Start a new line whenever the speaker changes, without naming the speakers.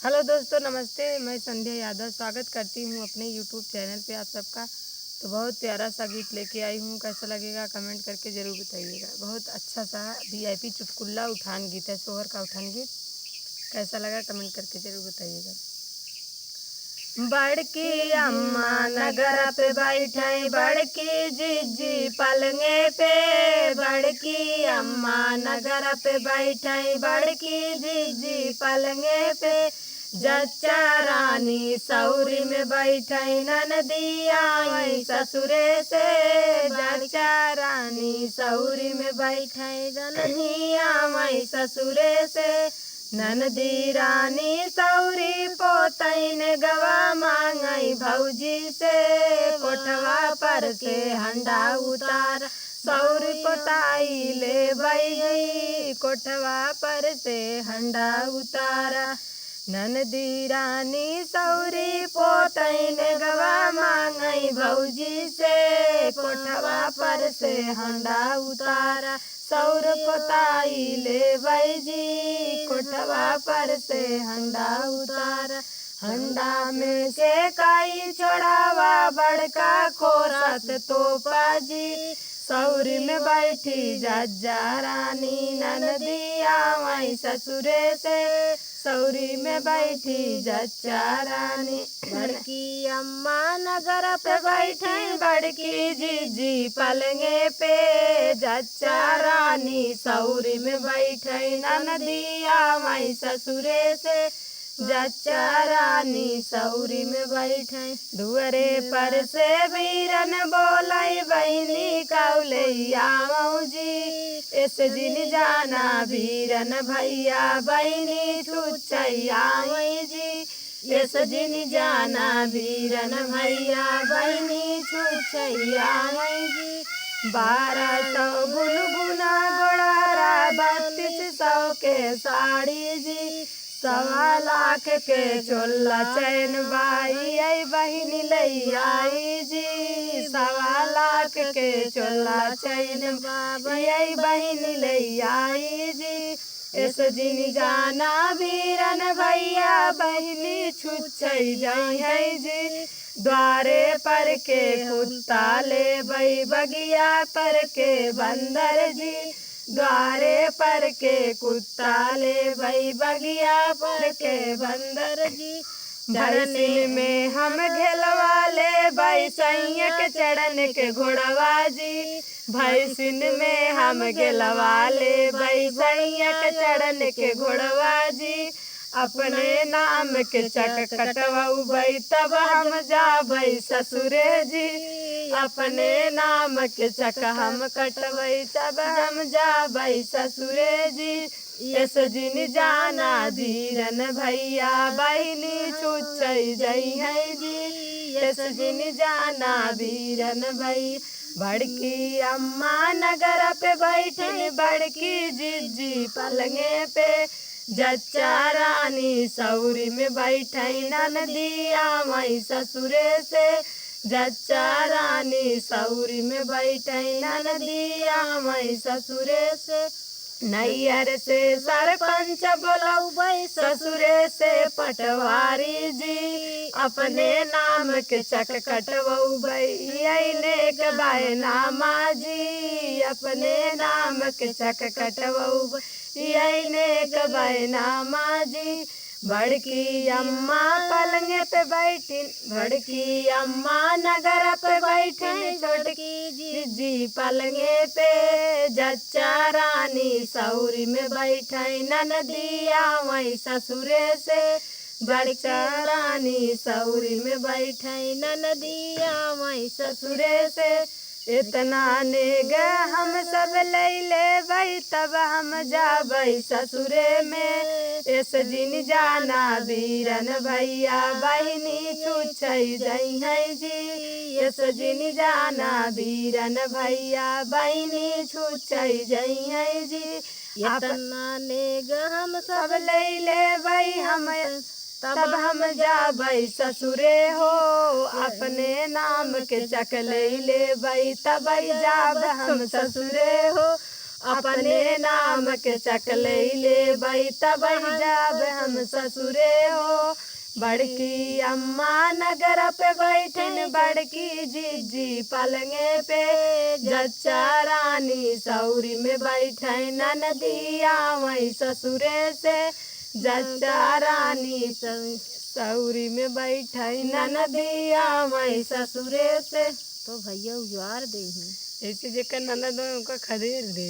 Hello दोस्तों, नमस्ते। मैं संध्या यादव स्वागत करती हूँ अपने यूट्यूब चैनल पे आप सबका। तो बहुत प्यारा सा गीत लेके आई हूँ, कैसा लगेगा कमेंट करके ज़रूर बताइएगा। बहुत अच्छा सा वीआईपी चुटकुला उठान गीत है, सोहर का उठान गीत। कैसा लगा कमेंट करके ज़रूर बताइएगा। बड़की अम्मा नगर पे बैठे बड़की जीजी पलंगे पे, बड़की अम्मा नगर पे बैठे बड़की जीजी पलंगे पे, जच्चा रानी सौरी में बैठे ननदिया आई ससुरे से, जच्चा रानी सौरी में बैठे ननदिया आई ससुरे से, ननदी रानी सौरी पोतैन गवा मांगई भौजी से, कोठवा पर से हंडा उतार सौरी पोताई ले बैजी, कोठवा पर से हंडा उतारा, ननदी रानी सौरी पोतैन गवा मांगई भौजी से, कोठवा पर से हंडा उतारा, सौर पोताई ले बैजी, कोठवा पर से हंडा उतारा, हंडा में से काई छोड़ावा बड़का खोरत तो पाजी, सौरी में बैठी जज्जा रानी ननदी आई ससुरे से, सौरी में बैठी जच्चा रानी, बड़की अम्मा नगर पे बैठे बड़की जीजी पलंगे पे, जच्चा रानी सौरी में बैठे ननदी आई ससुरे से, जच्चा रानी सौरी में बैठे, दुअरे पर से वीरन बोलाई बहनी कौलैया मौजी, इस जिन जाना वीरन भैया बहनी छुचैया जी, इस जिन जाना वीरन भैया बहनी छुचैया जी, 1200 गुनगुना गोड़ारा 3200 के साड़ी जी, 1.25 लाख के चोला चैन बाई आई बहनी लैयाई जी, 1.25 लाख के चोला चैन बाई आई बहनी लैयाई जी, इस जिन जाना वीरन भैया बहनी छुच्छई जाई है जी, द्वारे पर के कुत्ता ले बई बगिया पर के बंदर जी, द्वारे पर के कुत्ता ले बई बगिया पर के बंदर जी, भरसिन में हम घेलवा ले बई सैया के चढ़न के घोड़वा जी, भैसिन में हम घेलवा ले बई सैया के चढ़न के घोड़वा जी, अपने नाम के चक कटवाऊ बई तब हम जाबई ससुरे जी, अपने नाम के चक हम कटवई तब हम जाबई ससुरे जी, इस जिन जाना धीरन भैया बहनी छुचई जई है जी, इस जिन जाना वीरन भई, बड़की अम्मा नगर पे बैठे बड़की जीजी पलंगे पे, जच्चा रानी सौरी में बैठे ननदी आई ससुरे से, जच्चा रानी सौरी में बैठे ननदी आई ससुरे से, नैयर से सरपंच बोलाऊ भाई ससुरे से पटवारी जी, अपने नाम के चक कटवाऊ भाई नेक बाय नामा जी, अपने नाम के चक कटवाऊ भाई नेक बाय नामा जी, बड़की अम्मा पलंगे पे बैठी बड़की अम्मा नगर पे बैठी छोटकी जीजी पलंगे पे, जच्चा रानी सौरी में बैठे ननदी आई ससुरे से, जच्चा रानी सौरी में बैठे ननदी आई ससुरे से, इतना नेग हम सब ले बई तब हम जाबई ससुरे में, इस जिन जाना वीरन भैया बहनी छुछई जई है जी, इस जिन जाना वीरन भैया बहनी छुछई जई है जी, इतना नेग हम सब ले बई हम तब हम जाबई ससुरे हो, अपने नाम के चक ले बई तब जाब हम ससुरे हो, अपने नाम के चकले ले बई तब जब हम ससुरे हो। बड़की अम्मा नगर पे बैठन बड़की जीजी पलंगे पे, जच्चा रानी सौरी में बैठे ननदिया वही ससुरे से, जच्चा रानी सौरी में बैठे ननदिया वही ससुरे से।
तो भैया उजाड़ दे
ऐसे जेकर ननद हो उनका खदेड़ दे।